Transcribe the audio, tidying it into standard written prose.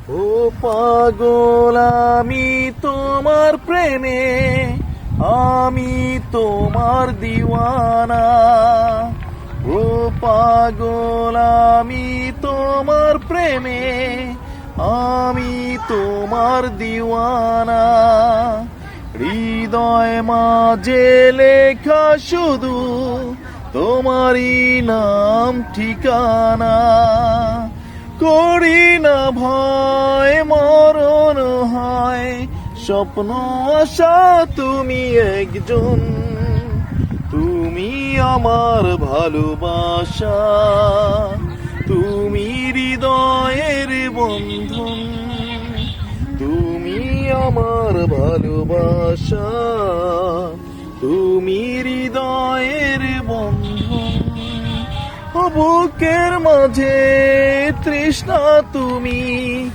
ও পাগল আমি তোমার প্রেমে, আমি তোমার দিওয়ানা। ও পাগল আমি তোমার প্রেমে, আমি তোমার দিওয়ানা। হৃদয় মাঝে লেখা শুধু তোমারই নাম ঠিকানা। করি না ভয় মরণ হয়, স্বপ্ন আশা তুমি একজন। তুমি আমার ভালোবাসা, তুমি হৃদয়ের বন্ধন। তুমি আমার ভালোবাসা, তুমি হৃদয়ের বন্ধন। বুকের মাঝে তৃষ্ণা তুমি।